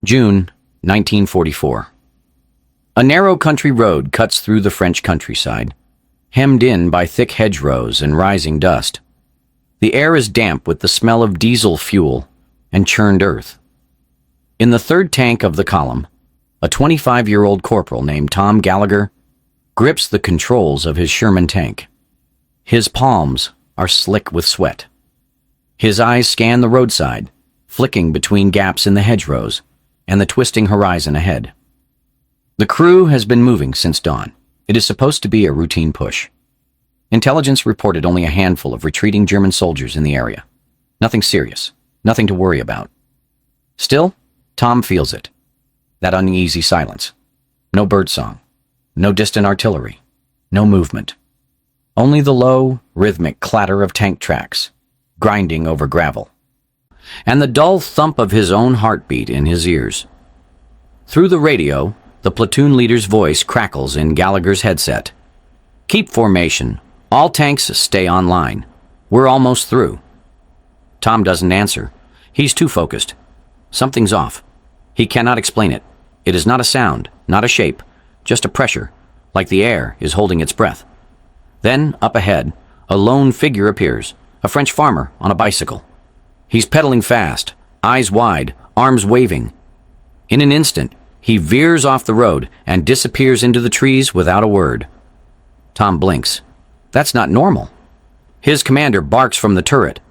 June 1944. A narrow country road cuts through the French countryside, hemmed in by thick hedgerows and rising dust. The air is damp with the smell of diesel fuel and churned earth. In the third tank of the column, a 25-year-old corporal named Tom Gallagher grips the controls of his Sherman tank. His palms are slick with sweat. His eyes scan the roadside, flicking between gaps in the hedgerows and the twisting horizon ahead. The crew has been moving since dawn. It is supposed to be a routine push. Intelligence reported only a handful of retreating German soldiers in the area. Nothing serious, nothing to worry about. Still, Tom feels it. That uneasy silence. No birdsong, no distant artillery, no movement. Only the low, rhythmic clatter of tank tracks, grinding over gravel, and the dull thump of his own heartbeat in his ears. Through the radio, the platoon leader's voice crackles in Gallagher's headset. "Keep formation. All tanks stay online. We're almost through." Tom doesn't answer. He's too focused. Something's off. He cannot explain it. It is not a sound, not a shape, just a pressure, like the air is holding its breath. Then, up ahead, a lone figure appears, a French farmer on a bicycle. He's pedaling fast, eyes wide, arms waving. In an instant, he veers off the road and disappears into the trees without a word. Tom blinks. That's not normal. His commander barks from the turret.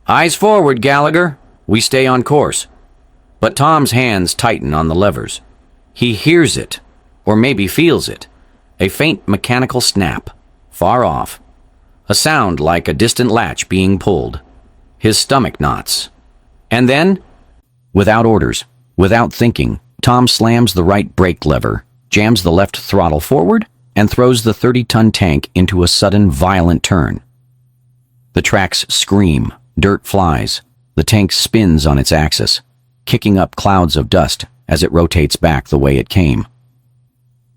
"Eyes forward, Gallagher. We stay on course." But Tom's hands tighten on the levers. He hears it, or maybe feels it, a faint mechanical snap, far off. A sound like a distant latch being pulled. His stomach knots. And then, without orders, without thinking, Tom slams the right brake lever, jams the left throttle forward, and throws the 30-ton tank into a sudden, violent turn. The tracks scream, dirt flies, the tank spins on its axis, kicking up clouds of dust as it rotates back the way it came.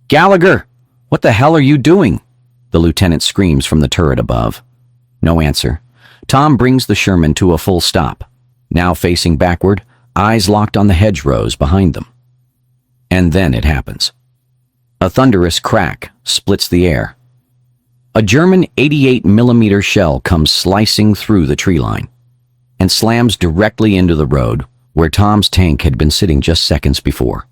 "Gallagher, what the hell are you doing?" the lieutenant screams from the turret above. No answer. Tom brings the Sherman to a full stop, now facing backward, eyes locked on the hedgerows behind them. And then it happens. A thunderous crack splits the air. A German 88mm shell comes slicing through the tree line and slams directly into the road where Tom's tank had been sitting just seconds before.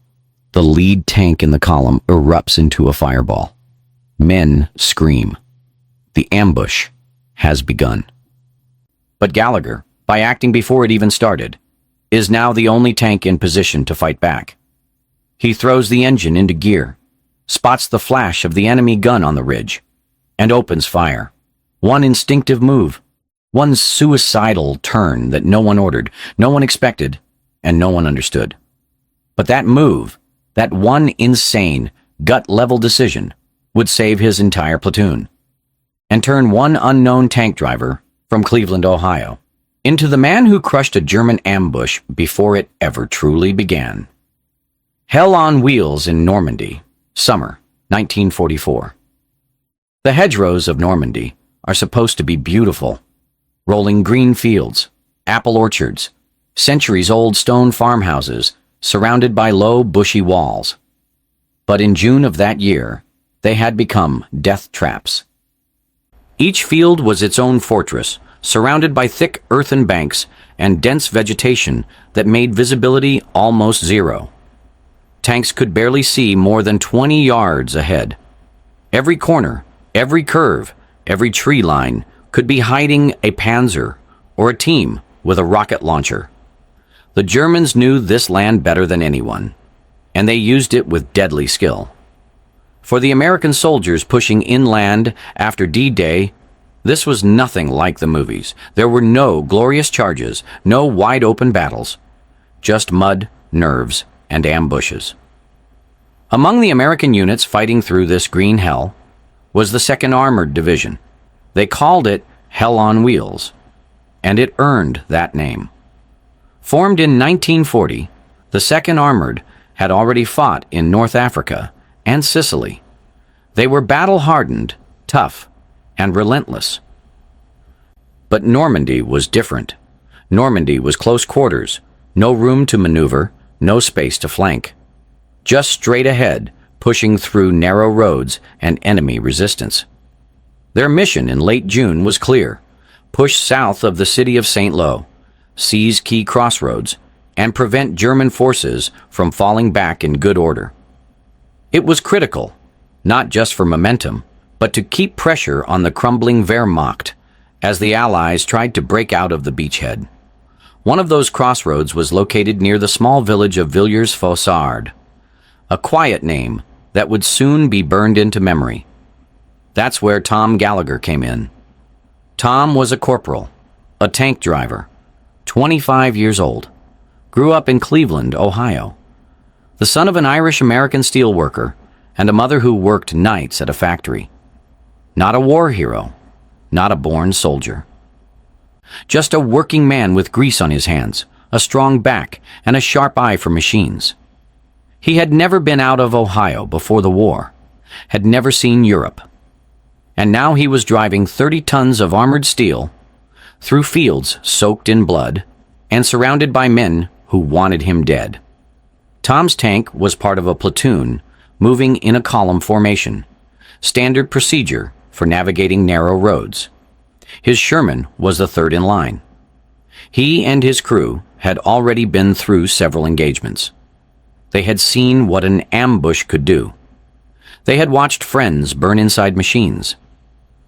The lead tank in the column erupts into a fireball. Men scream. The ambush has begun. But Gallagher, by acting before it even started, is now the only tank in position to fight back. He throws the engine into gear, spots the flash of the enemy gun on the ridge, and opens fire. One instinctive move, one suicidal turn that no one ordered, no one expected, and no one understood. But that move, that one insane, gut-level decision, would save his entire platoon, and turn one unknown tank driver from Cleveland, Ohio, into the man who crushed a German ambush before it ever truly began. Hell on Wheels in Normandy, summer 1944. The hedgerows of Normandy are supposed to be beautiful. Rolling green fields, apple orchards, centuries-old stone farmhouses surrounded by low, bushy walls. But in June of that year, they had become death traps. Each field was its own fortress, surrounded by thick earthen banks and dense vegetation that made visibility almost zero. Tanks could barely see more than 20 yards ahead. Every corner, every curve, every tree line could be hiding a panzer or a team with a rocket launcher. The Germans knew this land better than anyone, and they used it with deadly skill. For the American soldiers pushing inland after D-Day, this was nothing like the movies. There were no glorious charges, no wide-open battles, just mud, nerves, and ambushes. Among the American units fighting through this green hell was the 2nd Armored Division. They called it Hell on Wheels, and it earned that name. Formed in 1940, the 2nd Armored had already fought in North Africa and Sicily. They were battle-hardened, tough, and relentless. But Normandy was different. Normandy was close quarters, no room to maneuver, no space to flank. Just straight ahead, pushing through narrow roads and enemy resistance. Their mission in late June was clear: push south of the city of St. Lo, seize key crossroads, and prevent German forces from falling back in good order. It was critical, not just for momentum, but to keep pressure on the crumbling Wehrmacht as the Allies tried to break out of the beachhead. One of those crossroads was located near the small village of Villers-Fossard, a quiet name that would soon be burned into memory. That's where Tom Gallagher came in. Tom was a corporal, a tank driver, 25 years old, grew up in Cleveland, Ohio, the son of an Irish-American steelworker and a mother who worked nights at a factory. Not a war hero, not a born soldier. Just a working man with grease on his hands, a strong back, and a sharp eye for machines. He had never been out of Ohio before the war, had never seen Europe. And now he was driving 30 tons of armored steel through fields soaked in blood and surrounded by men who wanted him dead. Tom's tank was part of a platoon moving in a column formation, standard procedure for navigating narrow roads. His Sherman was the third in line. He and his crew had already been through several engagements. They had seen what an ambush could do. They had watched friends burn inside machines.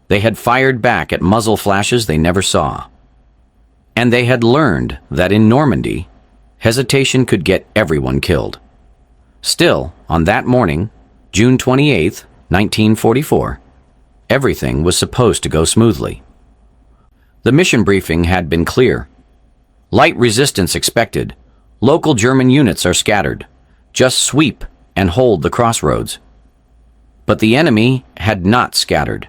They had fired back at muzzle flashes they never saw. And they had learned that in Normandy, hesitation could get everyone killed. Still, on that morning, June 28, 1944, everything was supposed to go smoothly. The mission briefing had been clear. Light resistance expected. Local German units are scattered. Just sweep and hold the crossroads. But the enemy had not scattered.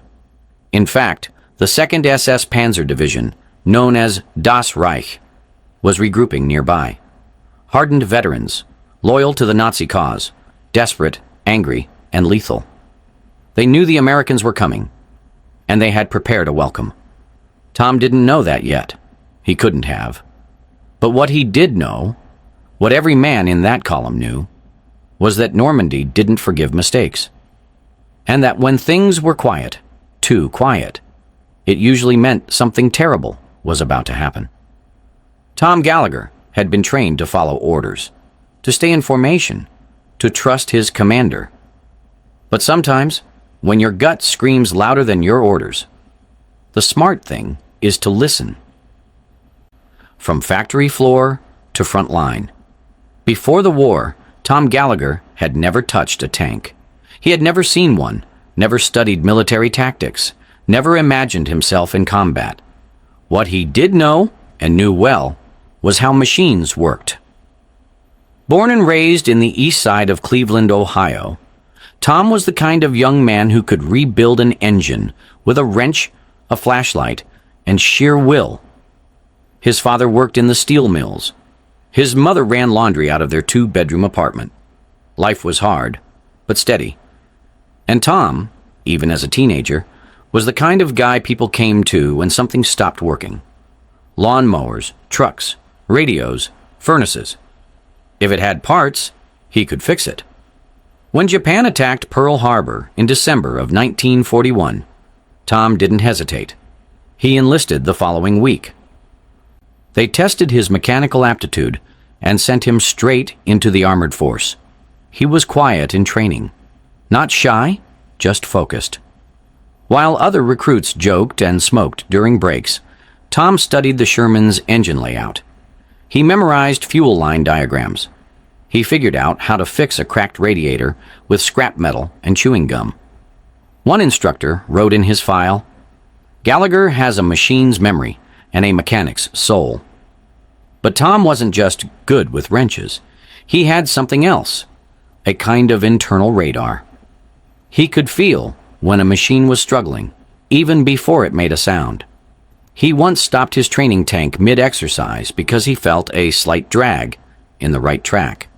In fact, the 2nd SS Panzer Division, known as Das Reich, was regrouping nearby. Hardened veterans, loyal to the Nazi cause, desperate, angry, and lethal. They knew the Americans were coming, and they had prepared a welcome. Tom didn't know that yet. He couldn't have. But what he did know, what every man in that column knew, was that Normandy didn't forgive mistakes. And that when things were quiet, too quiet, it usually meant something terrible was about to happen. Tom Gallagher had been trained to follow orders, to stay in formation, to trust his commander. But sometimes, when your gut screams louder than your orders, the smart thing is to listen. From factory floor to front line. Before the war, Tom Gallagher had never touched a tank. He had never seen one, never studied military tactics, never imagined himself in combat. What he did know, and knew well, was how machines worked. Born and raised in the east side of Cleveland, Ohio, Tom was the kind of young man who could rebuild an engine with a wrench, a flashlight, and sheer will. His father worked in the steel mills. His mother ran laundry out of their 2-bedroom apartment. Life was hard, but steady. And Tom, even as a teenager, was the kind of guy people came to when something stopped working. Lawnmowers, trucks, radios, furnaces. If it had parts, he could fix it. When Japan attacked Pearl Harbor in December of 1941, Tom didn't hesitate. He enlisted the following week. They tested his mechanical aptitude and sent him straight into the armored force. He was quiet in training. Not shy, just focused. While other recruits joked and smoked during breaks, Tom studied the Sherman's engine layout. He memorized fuel line diagrams. He figured out how to fix a cracked radiator with scrap metal and chewing gum. One instructor wrote in his file, "Gallagher has a machine's memory and a mechanic's soul." But Tom wasn't just good with wrenches. He had something else, a kind of internal radar. He could feel when a machine was struggling, even before it made a sound. He once stopped his training tank mid-exercise because he felt a slight drag in the right track.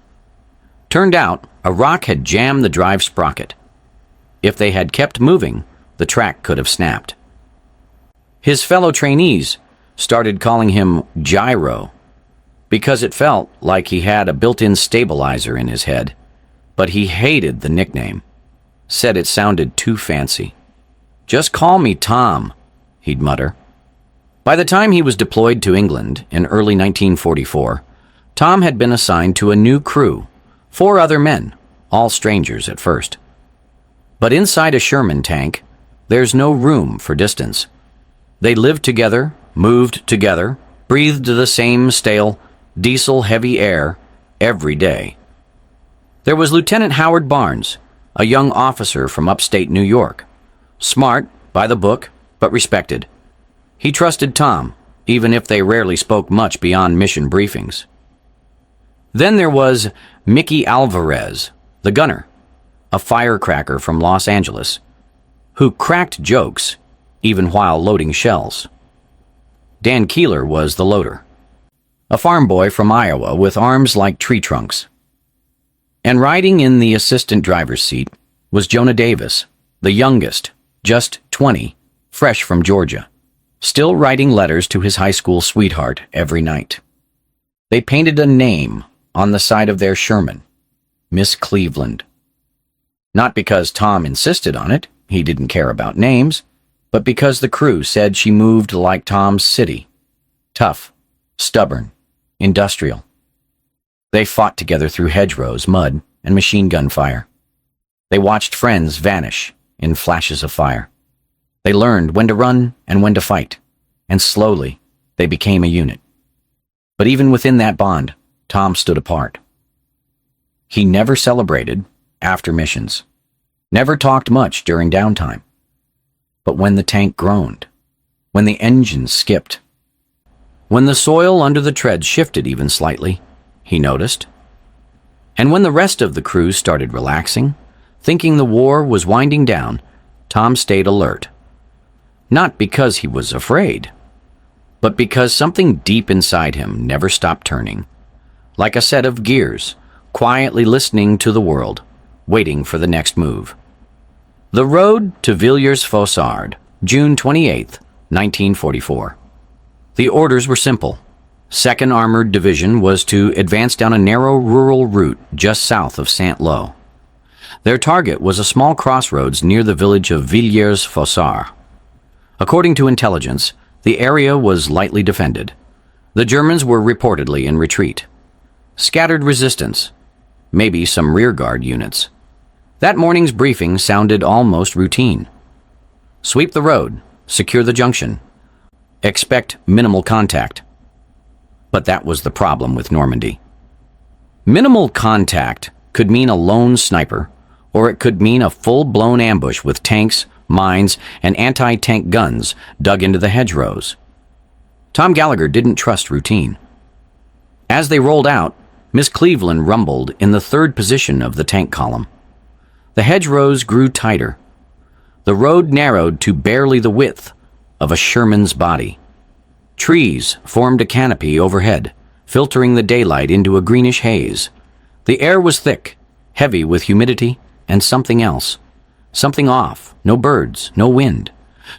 Turned out, a rock had jammed the drive sprocket. If they had kept moving, the track could have snapped. His fellow trainees started calling him Gyro. because it felt like he had a built-in stabilizer in his head. But he hated the nickname, said it sounded too fancy. "Just call me Tom," he'd mutter. By the time he was deployed to England in early 1944, Tom had been assigned to a new crew, 4 other men, all strangers at first. But inside a Sherman tank, there's no room for distance. They lived together, moved together, breathed the same stale, diesel-heavy air every day. There was Lieutenant Howard Barnes, a young officer from upstate New York. Smart, by the book, but respected. He trusted Tom, even if they rarely spoke much beyond mission briefings. Then there was Mickey Alvarez, the gunner, a firecracker from Los Angeles, who cracked jokes even while loading shells. Dan Keeler was the loader, a farm boy from Iowa with arms like tree trunks. And riding in the assistant driver's seat was Jonah Davis, the youngest, just 20, fresh from Georgia, still writing letters to his high school sweetheart every night. They painted a name on the side of their Sherman, Miss Cleveland. Not because Tom insisted on it, he didn't care about names, but because the crew said she moved like Tom's city. Tough, stubborn, industrial. They fought together through hedgerows, mud, and machine gun fire. They watched friends vanish in flashes of fire. They learned when to run and when to fight, and slowly they became a unit. But even within that bond, Tom stood apart. He never celebrated after missions, never talked much during downtime. But when the tank groaned, when the engines skipped, when the soil under the treads shifted even slightly, he noticed. And when the rest of the crew started relaxing, thinking the war was winding down, Tom stayed alert. Not because he was afraid, but because something deep inside him never stopped turning, like a set of gears, quietly listening to the world, waiting for the next move. The road to Villiers-Fossard, June 28, 1944. The orders were simple. 2nd Armored Division was to advance down a narrow rural route just south of Saint-Lô. Their target was a small crossroads near the village of Villiers-Fossard. According to intelligence, the area was lightly defended. The Germans were reportedly in retreat. Scattered resistance, maybe some rearguard units. That morning's briefing sounded almost routine. Sweep the road, secure the junction. Expect minimal contact. But that was the problem with Normandy. Minimal contact could mean a lone sniper, or it could mean a full-blown ambush with tanks, mines, and anti-tank guns dug into the hedgerows. Tom Gallagher didn't trust routine. As they rolled out, Miss Cleveland rumbled in the 3rd position of the tank column. The hedgerows grew tighter. The road narrowed to barely the width of a Sherman's body. Trees formed a canopy overhead, filtering the daylight into a greenish haze. The air was thick, heavy with humidity and something else. Something off, no birds, no wind,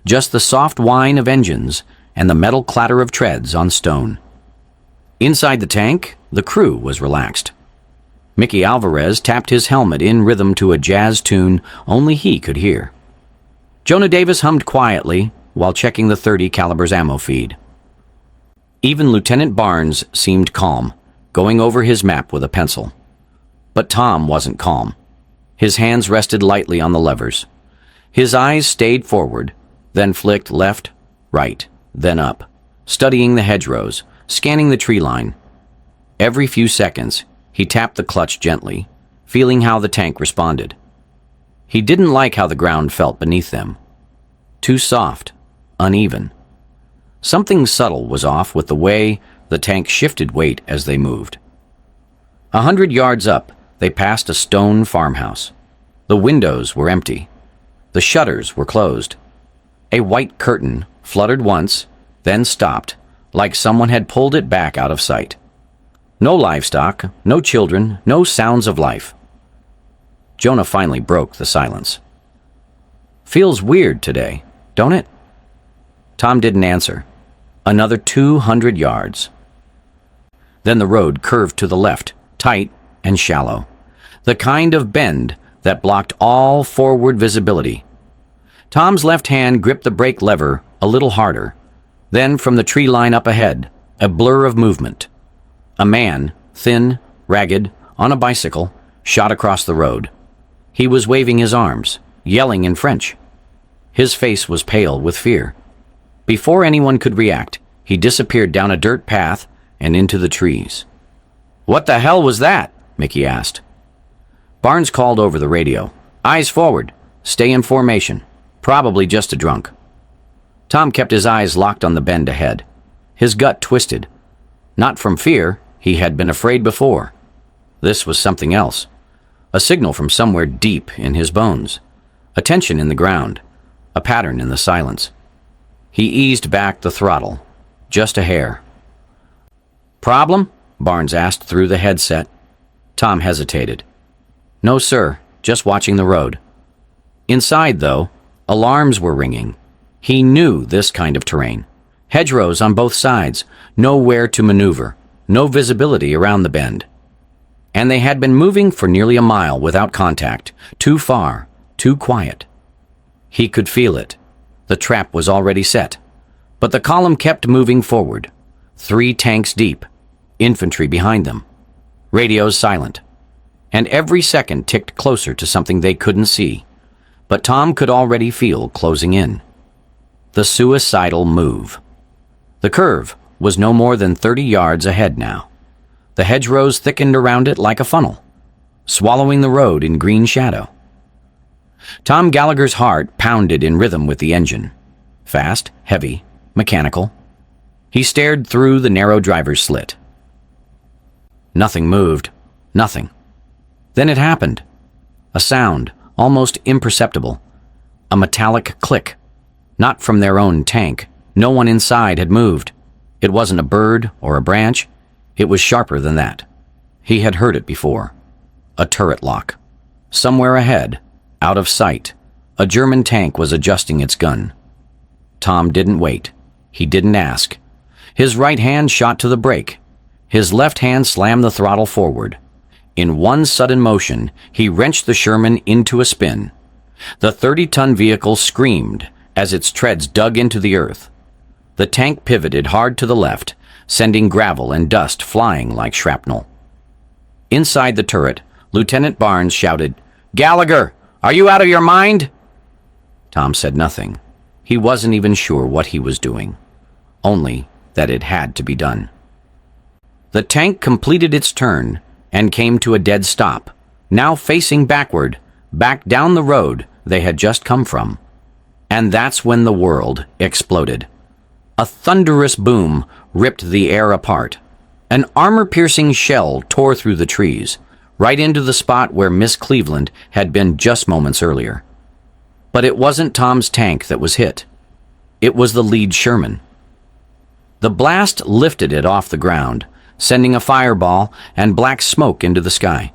just the soft whine of engines and the metal clatter of treads on stone. Inside the tank, the crew was relaxed. Mickey Alvarez tapped his helmet in rhythm to a jazz tune only he could hear. Jonah Davis hummed quietly while checking the .30 caliber's ammo feed. Even Lieutenant Barnes seemed calm, going over his map with a pencil. But Tom wasn't calm. His hands rested lightly on the levers. His eyes stayed forward, then flicked left, right, then up, studying the hedgerows, scanning the tree line. Every few seconds, he tapped the clutch gently, feeling how the tank responded. He didn't like how the ground felt beneath them. Too soft, uneven. Something subtle was off with the way the tank shifted weight as they moved. 100 yards up, they passed a stone farmhouse. The windows were empty. The shutters were closed. A white curtain fluttered once, then stopped, like someone had pulled it back out of sight. No livestock, no children, no sounds of life. Jonah finally broke the silence. "Feels weird today, don't it?" Tom didn't answer. Another 200 yards. Then the road curved to the left, tight and shallow. The kind of bend that blocked all forward visibility. Tom's left hand gripped the brake lever a little harder. Then, from the tree line up ahead, a blur of movement. A man, thin, ragged, on a bicycle, shot across the road. He was waving his arms, yelling in French. His face was pale with fear. Before anyone could react, he disappeared down a dirt path and into the trees. "What the hell was that?" Mickey asked. Barnes called over the radio. "Eyes forward. Stay in formation. Probably just a drunk." Tom kept his eyes locked on the bend ahead. His gut twisted. Not from fear, he had been afraid before. This was something else. A signal from somewhere deep in his bones. A tension in the ground. A pattern in the silence. He eased back the throttle. Just a hair. "Problem?" Barnes asked through the headset. Tom hesitated. "No, sir. Just watching the road." Inside, though, alarms were ringing. He knew this kind of terrain. Hedgerows on both sides, nowhere to maneuver, no visibility around the bend. And they had been moving for nearly a mile without contact, too far, too quiet. He could feel it. The trap was already set. But the column kept moving forward. 3 tanks deep, infantry behind them. Radios silent. And every second ticked closer to something they couldn't see. But Tom could already feel closing in. The suicidal move. The curve was no more than 30 yards ahead now. The hedgerows thickened around it like a funnel, swallowing the road in green shadow. Tom Gallagher's heart pounded in rhythm with the engine. Fast, heavy, mechanical. He stared through the narrow driver's slit. Nothing moved. Nothing. Then it happened. A sound, almost imperceptible. A metallic click. Not from their own tank. No one inside had moved. It wasn't a bird or a branch. It was sharper than that. He had heard it before. A turret lock. Somewhere ahead, out of sight, a German tank was adjusting its gun. Tom didn't wait. He didn't ask. His right hand shot to the brake. His left hand slammed the throttle forward. In one sudden motion, he wrenched the Sherman into a spin. The 30-ton vehicle screamed as its treads dug into the earth. The tank pivoted hard to the left, sending gravel and dust flying like shrapnel. Inside the turret, Lieutenant Barnes shouted, "Gallagher, are you out of your mind?" Tom said nothing. He wasn't even sure what he was doing. Only that it had to be done. The tank completed its turn and came to a dead stop, now facing backward, back down the road they had just come from. And that's when the world exploded. A thunderous boom ripped the air apart. An armor-piercing shell tore through the trees, right into the spot where Miss Cleveland had been just moments earlier. But it wasn't Tom's tank that was hit. It was the lead Sherman. The blast lifted it off the ground, sending a fireball and black smoke into the sky.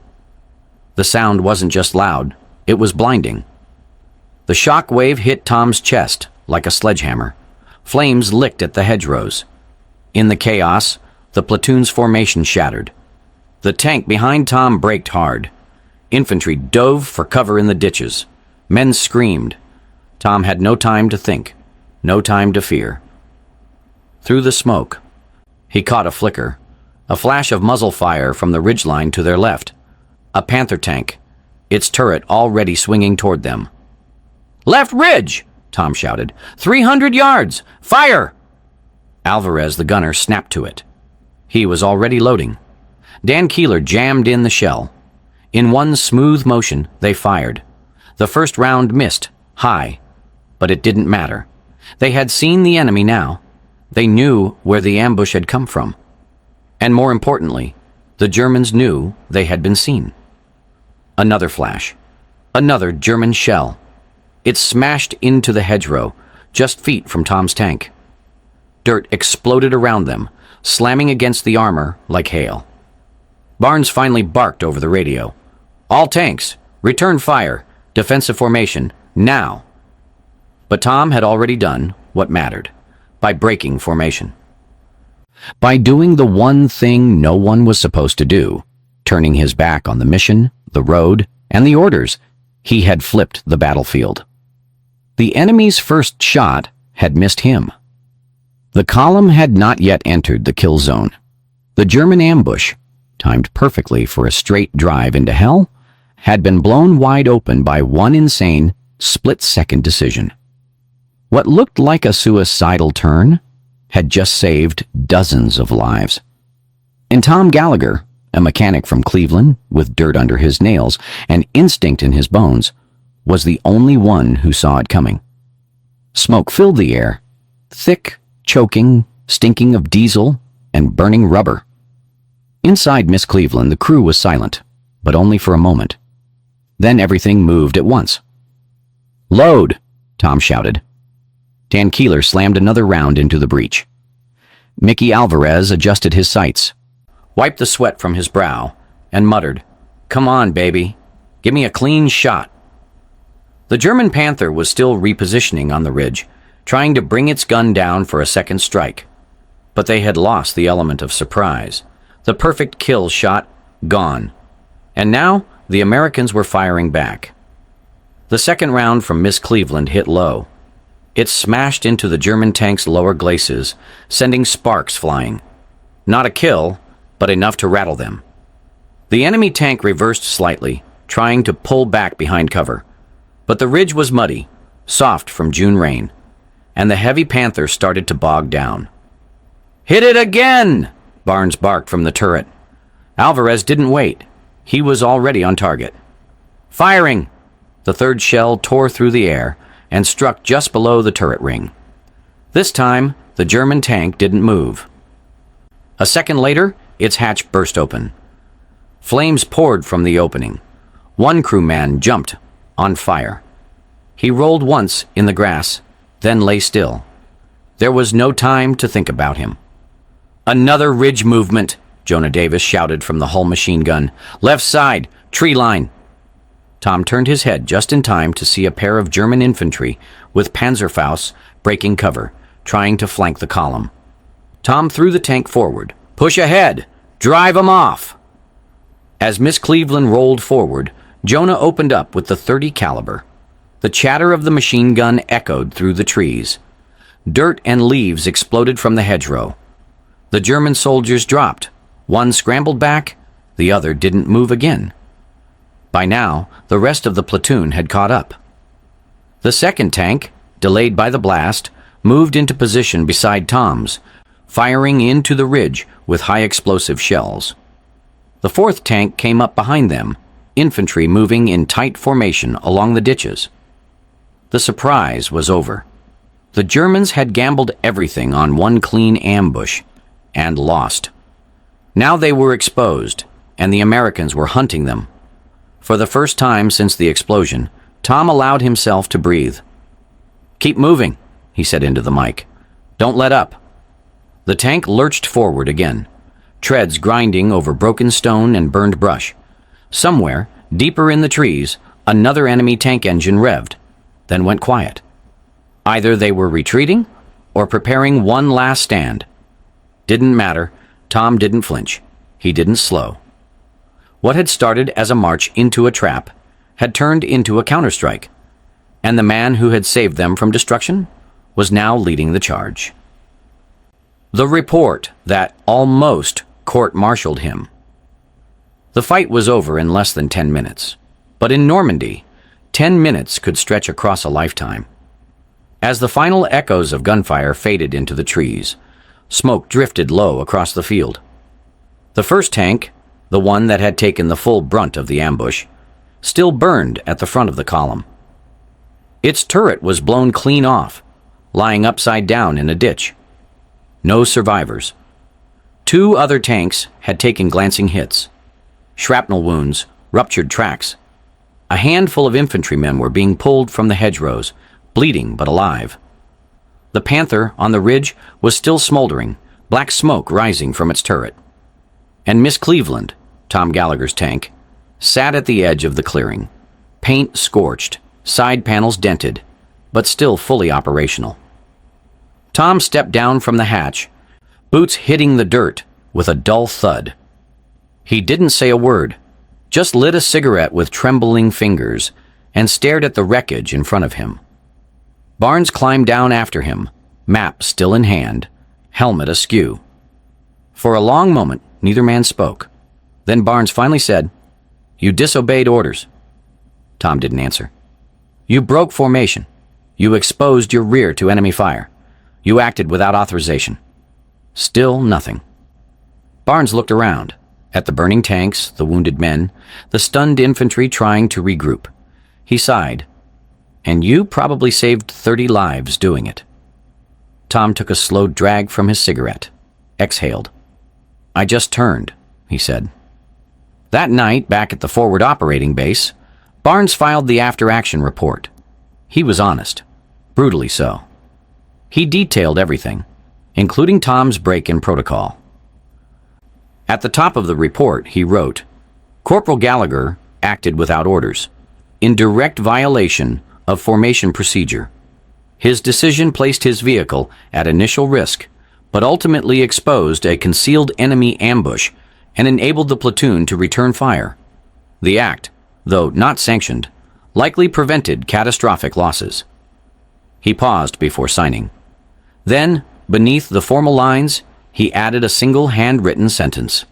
The sound wasn't just loud, it was blinding. The shock wave hit Tom's chest like a sledgehammer. Flames licked at the hedgerows. In the chaos, the platoon's formation shattered. The tank behind Tom braked hard. Infantry dove for cover in the ditches. Men screamed. Tom had no time to think, no time to fear. Through the smoke, he caught a flicker, a flash of muzzle fire from the ridgeline to their left. A Panther tank, its turret already swinging toward them. "Left ridge!" Tom shouted. 300 yards! Fire!" Alvarez, the gunner, snapped to it. He was already loading. Dan Keeler jammed in the shell. In one smooth motion, they fired. The first round missed, high. But it didn't matter. They had seen the enemy now. They knew where the ambush had come from. And more importantly, the Germans knew they had been seen. Another flash. Another German shell. It smashed into the hedgerow, just feet from Tom's tank. Dirt exploded around them, slamming against the armor like hail. Barnes finally barked over the radio. "All tanks, return fire, defensive formation, now!" But Tom had already done what mattered, by breaking formation. By doing the one thing no one was supposed to do, turning his back on the mission, the road, and the orders, he had flipped the battlefield. The enemy's first shot had missed him. The column had not yet entered the kill zone. The German ambush, timed perfectly for a straight drive into hell, had been blown wide open by one insane, split-second decision. What looked like a suicidal turn had just saved dozens of lives. And Tom Gallagher, a mechanic from Cleveland with dirt under his nails and instinct in his bones, was the only one who saw it coming. Smoke filled the air, thick, choking, stinking of diesel and burning rubber. Inside Miss Cleveland, the crew was silent, but only for a moment. Then everything moved at once. "Load!" Tom shouted. Dan Keeler slammed another round into the breech. Mickey Alvarez adjusted his sights, wiped the sweat from his brow, and muttered, "Come on, baby. Give me a clean shot." The German Panther was still repositioning on the ridge, trying to bring its gun down for a second strike. But they had lost the element of surprise. The perfect kill shot, gone. And now the Americans were firing back. The second round from Miss Cleveland hit low. It smashed into the German tank's lower glacis, sending sparks flying. Not a kill, but enough to rattle them. The enemy tank reversed slightly, trying to pull back behind cover. But the ridge was muddy, soft from June rain, and the heavy Panther started to bog down. "Hit it again!" Barnes barked from the turret. Alvarez didn't wait. He was already on target. "Firing!" The third shell tore through the air and struck just below the turret ring. This time, the German tank didn't move. A second later, its hatch burst open. Flames poured from the opening. One crewman jumped, on fire. He rolled once in the grass, then lay still. There was no time to think about him. "Another ridge movement," Jonah Davis shouted from the Hull machine gun. "Left side, tree line." Tom turned his head just in time to see a pair of German infantry with Panzerfausts breaking cover, trying to flank the column. Tom threw the tank forward. "Push ahead! Drive 'em off!" As Miss Cleveland rolled forward, Jonah opened up with the .30 caliber. The chatter of the machine gun echoed through the trees. Dirt and leaves exploded from the hedgerow. The German soldiers dropped. One scrambled back, the other didn't move again. By now, the rest of the platoon had caught up. The second tank, delayed by the blast, moved into position beside Tom's, firing into the ridge with high-explosive shells. The fourth tank came up behind them, infantry moving in tight formation along the ditches. The surprise was over. The Germans had gambled everything on one clean ambush, and lost. Now they were exposed, and the Americans were hunting them. For the first time since the explosion, Tom allowed himself to breathe. "Keep moving," he said into the mic. "Don't let up." The tank lurched forward again, treads grinding over broken stone and burned brush. Somewhere, deeper in the trees, another enemy tank engine revved, then went quiet. Either they were retreating or preparing one last stand. Didn't matter. Tom didn't flinch. He didn't slow. What had started as a march into a trap had turned into a counterstrike, and the man who had saved them from destruction was now leading the charge. The report that almost court-martialed him. The fight was over in less than 10 minutes, but in Normandy, 10 minutes could stretch across a lifetime. As the final echoes of gunfire faded into the trees, smoke drifted low across the field. The first tank, the one that had taken the full brunt of the ambush, still burned at the front of the column. Its turret was blown clean off, lying upside down in a ditch. No survivors. Two other tanks had taken glancing hits. Shrapnel wounds, ruptured tracks. A handful of infantrymen were being pulled from the hedgerows, bleeding but alive. The Panther on the ridge was still smoldering, black smoke rising from its turret. And Miss Cleveland, Tom Gallagher's tank, sat at the edge of the clearing, paint scorched, side panels dented, but still fully operational. Tom stepped down from the hatch, boots hitting the dirt with a dull thud. He didn't say a word, just lit a cigarette with trembling fingers and stared at the wreckage in front of him. Barnes climbed down after him, map still in hand, helmet askew. For a long moment, neither man spoke. Then Barnes finally said, "You disobeyed orders." Tom didn't answer. "You broke formation. You exposed your rear to enemy fire. You acted without authorization." Still nothing. Barnes looked around, at the burning tanks, the wounded men, the stunned infantry trying to regroup. He sighed. "And you probably saved 30 lives doing it." Tom took a slow drag from his cigarette, exhaled. "I just turned," he said. That night, back at the forward operating base, Barnes filed the after-action report. He was honest, brutally so. He detailed everything, including Tom's break-in protocol. At the top of the report, he wrote, "Corporal Gallagher acted without orders, in direct violation of formation procedure. His decision placed his vehicle at initial risk, but ultimately exposed a concealed enemy ambush and enabled the platoon to return fire. The act, though not sanctioned, likely prevented catastrophic losses." He paused before signing. Then, beneath the formal lines, he added a single handwritten sentence.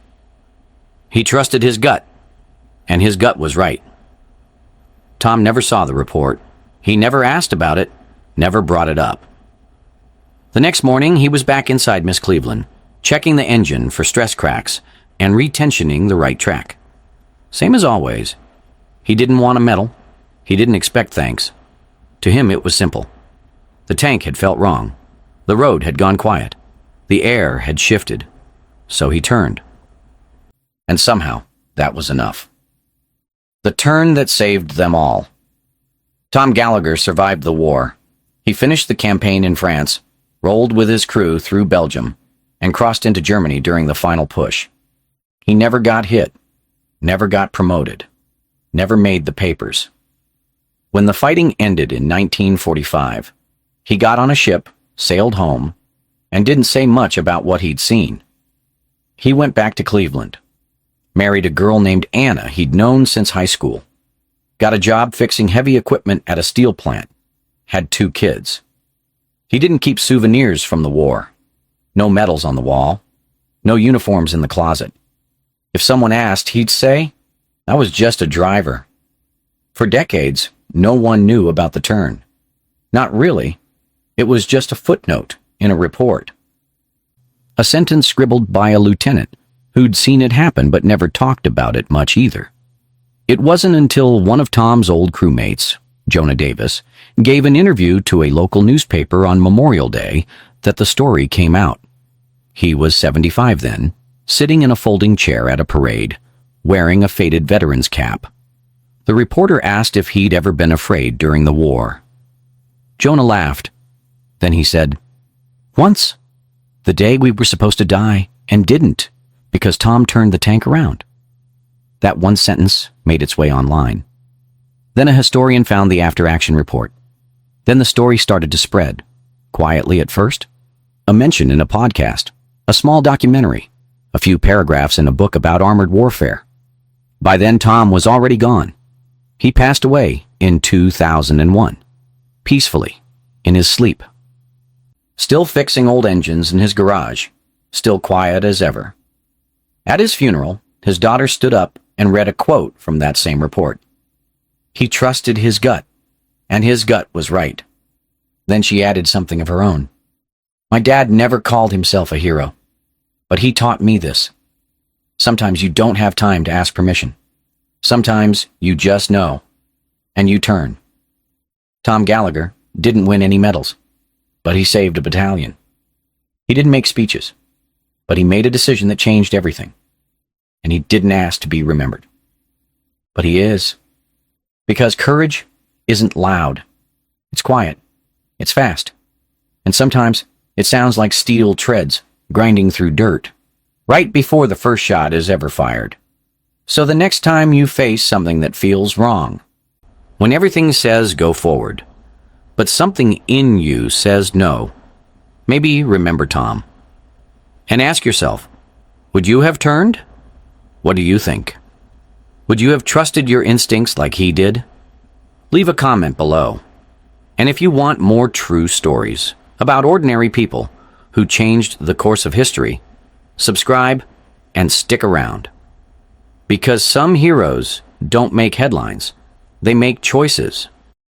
He trusted his gut, and his gut was right. Tom never saw the report. He never asked about it, never brought it up. The next morning, he was back inside Miss Cleveland, checking the engine for stress cracks and retensioning the right track. Same as always. He didn't want a medal. He didn't expect thanks. To him, it was simple. The tank had felt wrong. The road had gone quiet. The air had shifted. So he turned. And somehow, that was enough. The turn that saved them all. Tom Gallagher survived the war. He finished the campaign in France, rolled with his crew through Belgium, and crossed into Germany during the final push. He never got hit, never got promoted, never made the papers. When the fighting ended in 1945, he got on a ship, sailed home, and didn't say much about what he'd seen. He went back to Cleveland, married a girl named Anna he'd known since high school, got a job fixing heavy equipment at a steel plant, had 2 kids. He didn't keep souvenirs from the war. No medals on the wall, no uniforms in the closet. If someone asked, he'd say, "I was just a driver." For decades, no one knew about the turn. Not really. It was just a footnote in a report. A sentence scribbled by a lieutenant who'd seen it happen but never talked about it much either. It wasn't until one of Tom's old crewmates, Jonah Davis, gave an interview to a local newspaper on Memorial Day that the story came out. He was 75 then, sitting in a folding chair at a parade, wearing a faded veteran's cap. The reporter asked if he'd ever been afraid during the war. Jonah laughed. Then he said, "Once, the day we were supposed to die and didn't, because Tom turned the tank around." That one sentence made its way online. Then a historian found the after-action report. Then the story started to spread, quietly at first. A mention in a podcast, a small documentary, a few paragraphs in a book about armored warfare. By then, Tom was already gone. He passed away in 2001, peacefully, in his sleep. Still fixing old engines in his garage, still quiet as ever. At his funeral, his daughter stood up and read a quote from that same report. He trusted his gut, and his gut was right. Then she added something of her own. "My dad never called himself a hero, but he taught me this. Sometimes you don't have time to ask permission. Sometimes you just know, and you turn." Tom Gallagher didn't win any medals, but he saved a battalion. He didn't make speeches, but he made a decision that changed everything. And he didn't ask to be remembered. But he is. Because courage isn't loud. It's quiet. It's fast. And sometimes it sounds like steel treads grinding through dirt, right before the first shot is ever fired. So the next time you face something that feels wrong, when everything says go forward, but something in you says no, maybe remember Tom. And ask yourself, would you have turned? What do you think? Would you have trusted your instincts like he did? Leave a comment below. And if you want more true stories about ordinary people who changed the course of history, subscribe and stick around. Because some heroes don't make headlines, they make choices.